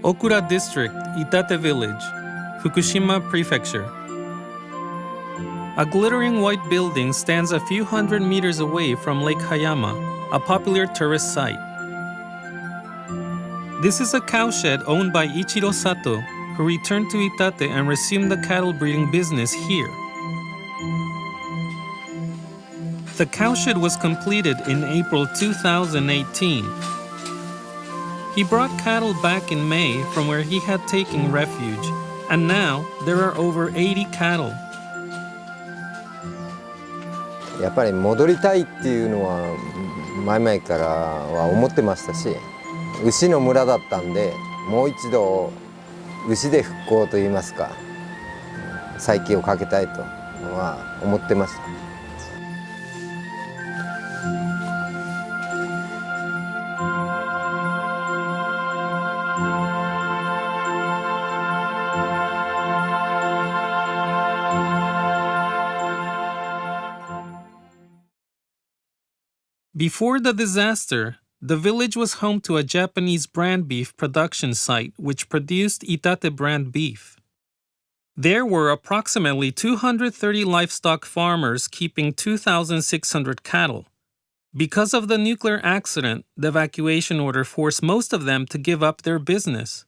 Okura District, Itate Village, Fukushima Prefecture. A glittering white building stands a few hundred meters away from Lake Hayama, a popular tourist site. This is a cowshed owned by Ichiro Sato, who returned to Itate and resumed the cattle breeding business here. The cowshed was completed in April 2018. He brought cattle back in May from where he had taken refuge, and now there are over 80 cattle. やっぱり戻りたいっていうのは前々からは思ってましたし、牛の村だったんで、もう一度牛で復興といいますか、再起をかけたいとは思ってました。Before the disaster, the village was home to a Japanese brand beef production site which produced Itate brand beef. There were approximately 230 livestock farmers keeping 2,600 cattle. Because of the nuclear accident, the evacuation order forced most of them to give up their business.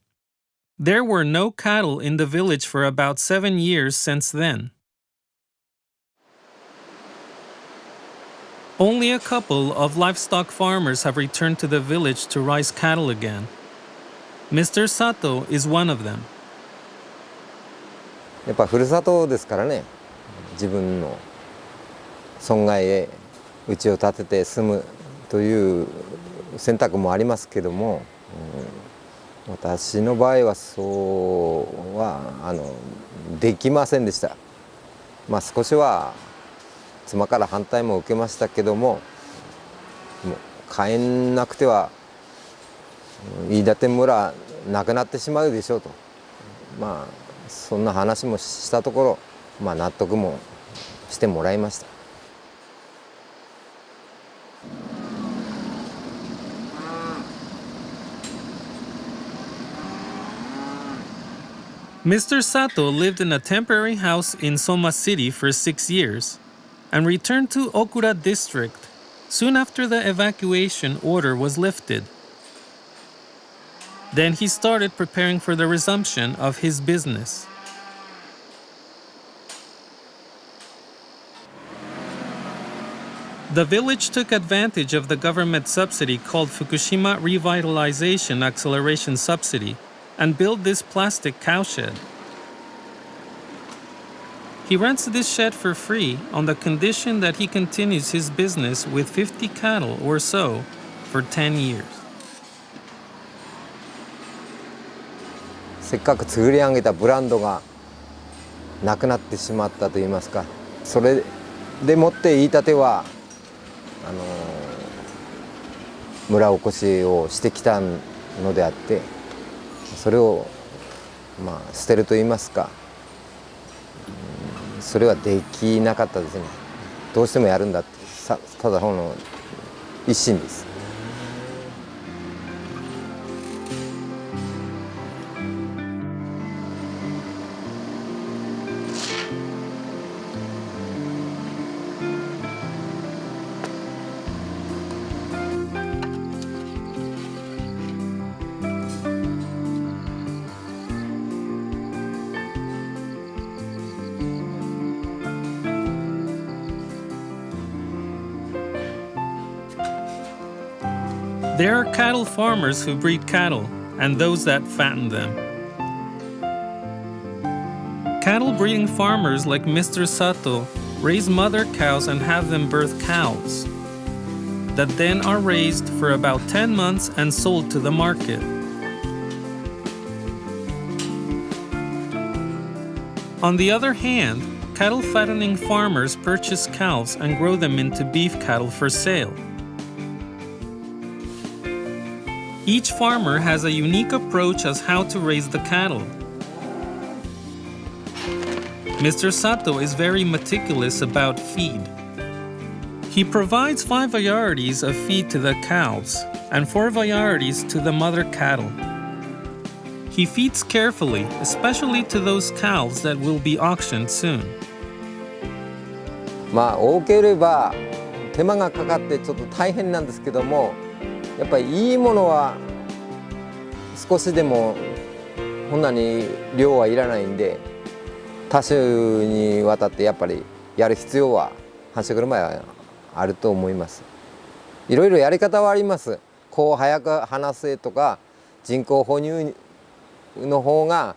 There were no cattle in the village for about 7 years since then. Only a couple of livestock farmers have returned to the village to raise cattle again. Mr. Sato is one of them. やっぱふるさとですからね、自分の損害へ家を建てて住むという選択もありますけども、私の場合はそうはできませんでした。まあ少しは妻から反対も受けましたけども、もう帰んなくては飯舘村なくなってしまうでしょうと、まあそんな話もしたところ、まあ納得もしてもらいました。Mr. Sato lived in a temporary house in Soma City for 6 years and returned to Okura District soon after the evacuation order was lifted. Then he started preparing for the resumption of his business. The village took advantage of the government subsidy called Fukushima Revitalization Acceleration Subsidy and built this plastic cowshed. He rents this shed for free on the condition that he continues his business with 50 cattle or so for 10 years. せっかく作り上げたブランドがなくなってしまったといいますか、それでもって飯舘は村おこしをしてきたのであって、それをまあ捨てるといいますか、それはできなかったですね。どうしてもやるんだって、ただほんの一心です。There are cattle farmers who breed cattle and those that fatten them. Cattle breeding farmers like Mr. Sato raise mother cows and have them birth calves that then are raised for about 10 months and sold to the market. On the other hand, cattle fattening farmers purchase calves and grow them into beef cattle for sale. Each farmer has a unique approach as how to raise the cattle. Mr. Sato is very meticulous about feed. He provides 5 varieties of feed to the cows and 4 varieties to the mother cattle. He feeds carefully, especially to those cows that will be auctioned soon. まあ多ければ手間がかかってちょっと大変なんですけども、やっぱりいいものは少しでもこんなに量はいらないんで、多種にわたってやっぱりやる必要は繁殖の前はあると思います。いろいろやり方はあります。こう早く放せとか、人工哺乳の方が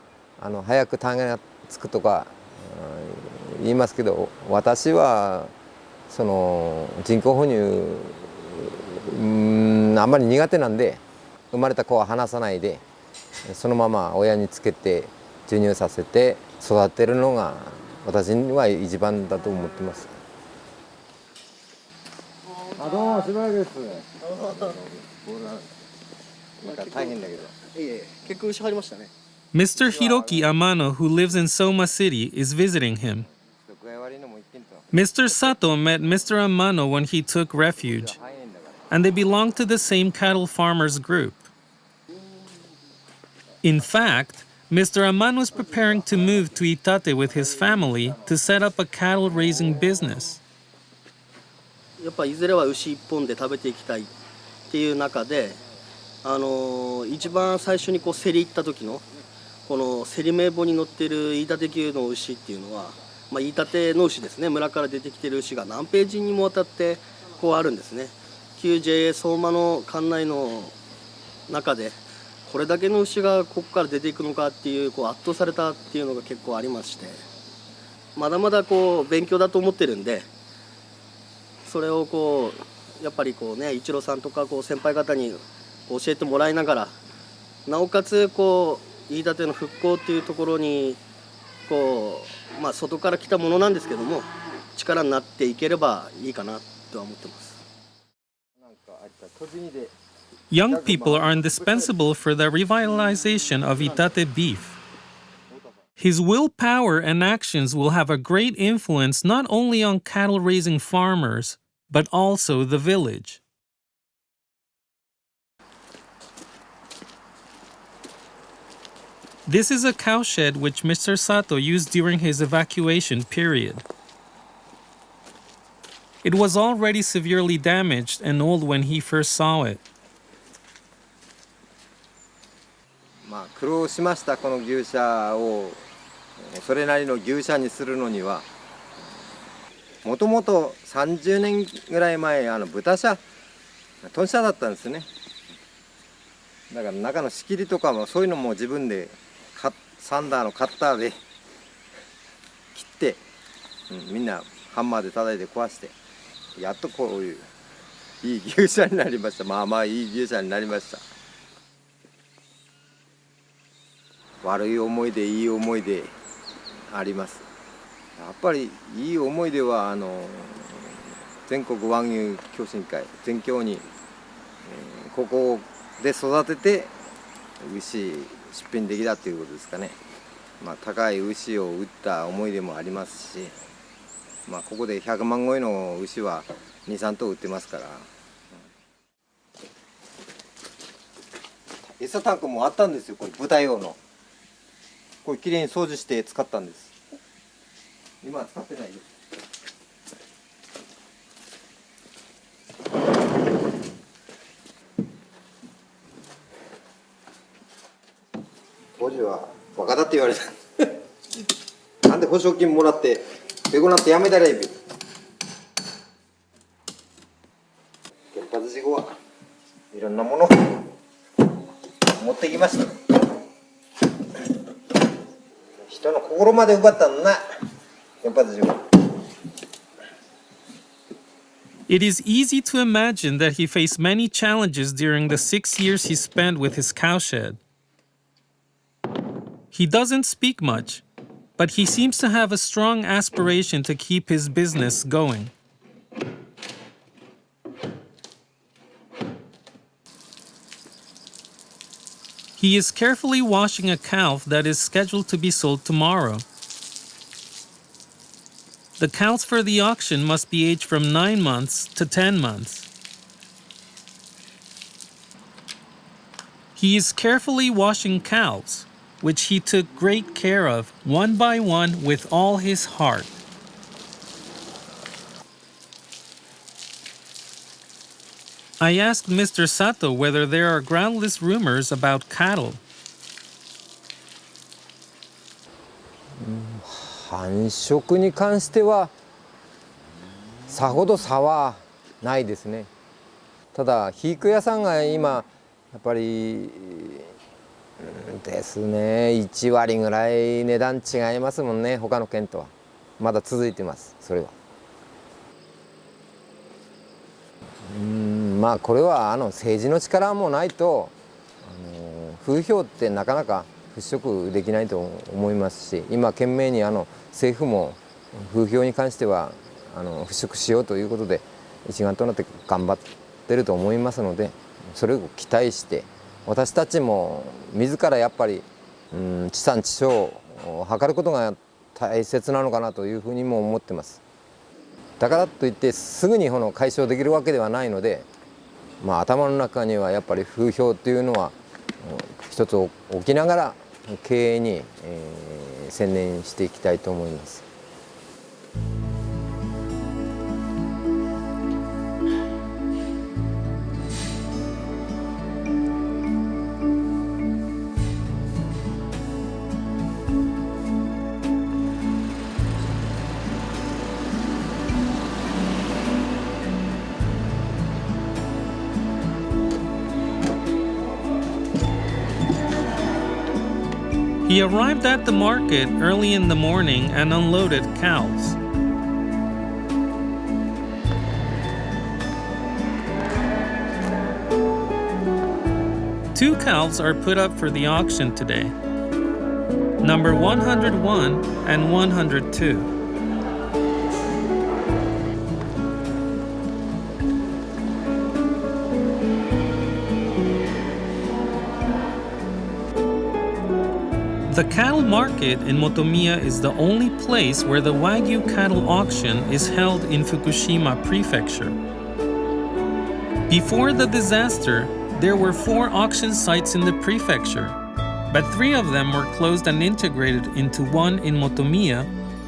早く種がつくとか言いますけど、私はその人工哺乳あんまり苦手なんで、生まれた子は離さないでそのまま親につけて授乳させて育てるのが私には一番だと思ってます。どうもしばらくです。大変だけど。結構牛入りましたね。Mr. Hiroki Amano, who lives in Soma City, is visiting him. Mr. Sato met Mr. Amano when he took refuge, and they belong to the same cattle farmers group. In fact, Mr. Amano is preparing to move to Itate with his family to set up a cattle raising business. やっぱいずれは牛一本で食べていきたいっていう中で、一番最初にこう競り行った時のこの競り名簿に載ってる飯舘牛の牛っていうのは、飯舘の牛ですね。村から出てきてる牛が何ページにもわたってこうあるんですね。旧 JA 相馬の管内の中でこれだけの牛がここから出ていくのかっていう、こう圧倒されたっていうのが結構ありまして、まだまだこう勉強だと思ってるんで、それをこうやっぱりこうね、一郎さんとかこう先輩方に教えてもらいながら、なおかつこう飯舘の復興っていうところにこう、外から来たものなんですけども、力になっていければいいかなとは思ってます。Young people are indispensable for the revitalization of Itate beef. His willpower and actions will have a great influence not only on cattle raising farmers, but also the village. This is a cowshed which Mr. Sato used during his evacuation period. It was already severely damaged and old when he first saw it. 苦労しました。この牛舎をそれなりの牛舎にするのには、もともと30年ぐらい前豚舎豚舎だったんですね。だから中の仕切りとかもそういうのも自分でサンダーのカッターで切って、みんなハンマーで叩いて壊して、やっとこういういい牛舎になりました。まあまあいい牛舎になりました。悪い思い出いい思い出あります。やっぱりいい思い出は全国和牛共進会全共に、ここで育てて牛出品できたということですかね。高い牛を売った思い出もありますし、ここで100万超えの牛は2、3頭売ってますから。餌タンクもあったんですよ。これ豚用の。これきれいに掃除して使ったんです。今は使ってないです。当時はバカだって言われた。なんで保証金もらってペコなんてやめたらいいべ。原発事故はいろんなもの持ってきました。人の心まで奪ったんな。原発事故。It is easy to imagine that he faced many challenges during the 6 years he spent with his cowshed. He doesn't speak much, but he seems to have a strong aspiration to keep his business going. He is carefully washing a calf that is scheduled to be sold tomorrow. The cows for the auction must be aged from 9 months to 10 months. He is carefully washing cows, which he took great care of, one by one, with all his heart. I asked Mr. Sato whether there are groundless rumors about cattle. 繁殖に関してはさほど差はないですね。ただ肥育屋さんが今やっぱりですね1割ぐらい値段違いますもんね、他の県とは。まだ続いてます、それは。まあこれは政治の力もないと風評ってなかなか払拭できないと思いますし、今懸命に政府も風評に関しては払拭しようということで一丸となって頑張ってると思いますので、それを期待して私たちも自らやっぱり地産地消を図ることが大切なのかなというふうにも思ってます。だからといってすぐに解消できるわけではないので、頭の中にはやっぱり風評というのは一つ置きながら経営に、専念していきたいと思います。He arrived at the market early in the morning and unloaded cows. Two cows are put up for the auction today. Number 101 and 102. The cattle market in Motomiya is the only place where the Wagyu cattle auction is held in Fukushima Prefecture. Before the disaster, there were 4 auction sites in the prefecture, but 3 of them were closed and integrated into one in Motomiya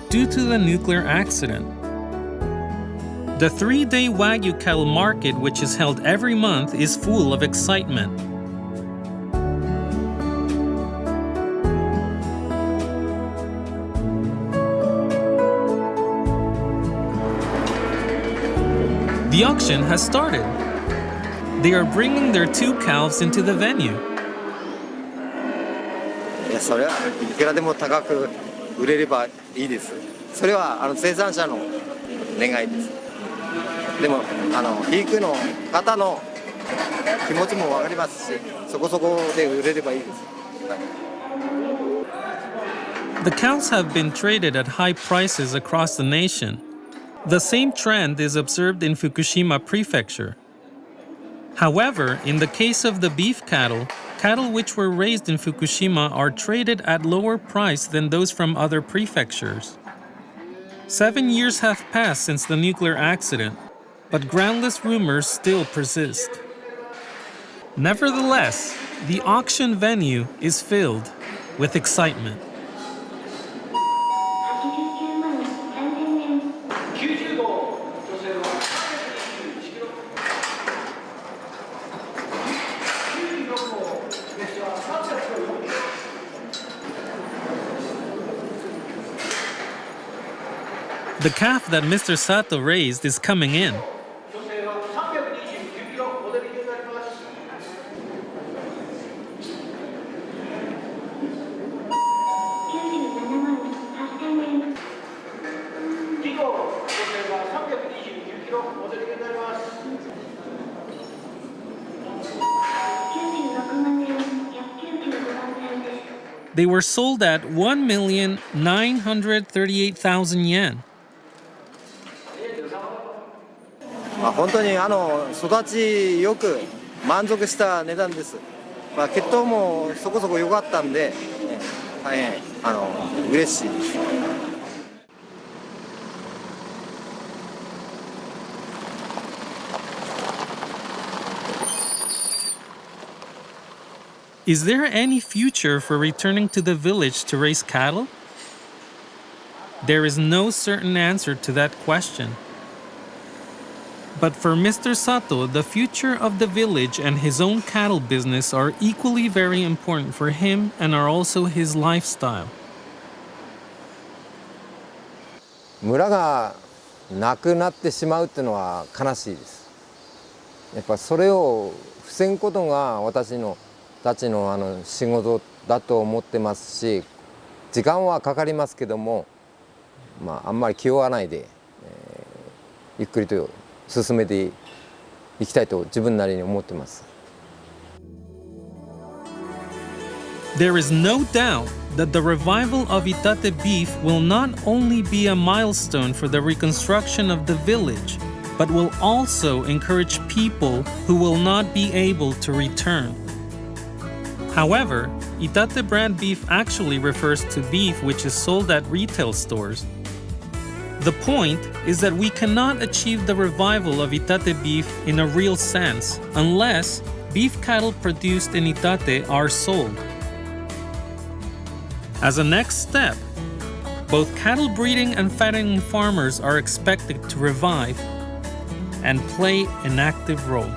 due to the nuclear accident. The 3-day Wagyu cattle market, which is held every month, is full of excitement. The auction has started. They are bringing their 2 cows into the venue. いや、それはいくらでも高く売れればいいです。それは生産者の願いです。でも肥育の方の気持ちも分かりますし、そこそこで売れればいいです。The cows have been traded at high prices across the nation. The same trend is observed in Fukushima Prefecture. However, in the case of the beef cattle, cattle which were raised in Fukushima are traded at lower price than those from other prefectures. 7 years have passed since the nuclear accident, but groundless rumors still persist. Nevertheless, the auction venue is filled with excitement. The calf that Mr. Sato raised is coming in. They were sold at 1,938,000 yen. 本当に育ちよく満足した値段です。血統もそこそこ良かったんで、大変嬉しいです。Is there any future for returning to the village to raise cattle? There is no certain answer to that question. But for Mr. Sato, the future of the village and his own cattle business are equally very important for him and are also his lifestyle. 村がなくなってしまうっていうのは悲しいです。やっぱそれを防ぐことが私たちの仕事だと思ってますし、時間はかかりますけども、あんまり気負わないで、ゆっくりと進めていきたいと自分なりに思ってます。There is no doubt that the revival of Itate beef will not only be a milestone for the reconstruction of the village, but will also encourage people who will not be able to return. However, Itate brand beef actually refers to beef which is sold at retail stores. The point is that we cannot achieve the revival of Itate beef in a real sense unless beef cattle produced in Itate are sold. As a next step, both cattle breeding and fattening farmers are expected to revive and play an active role.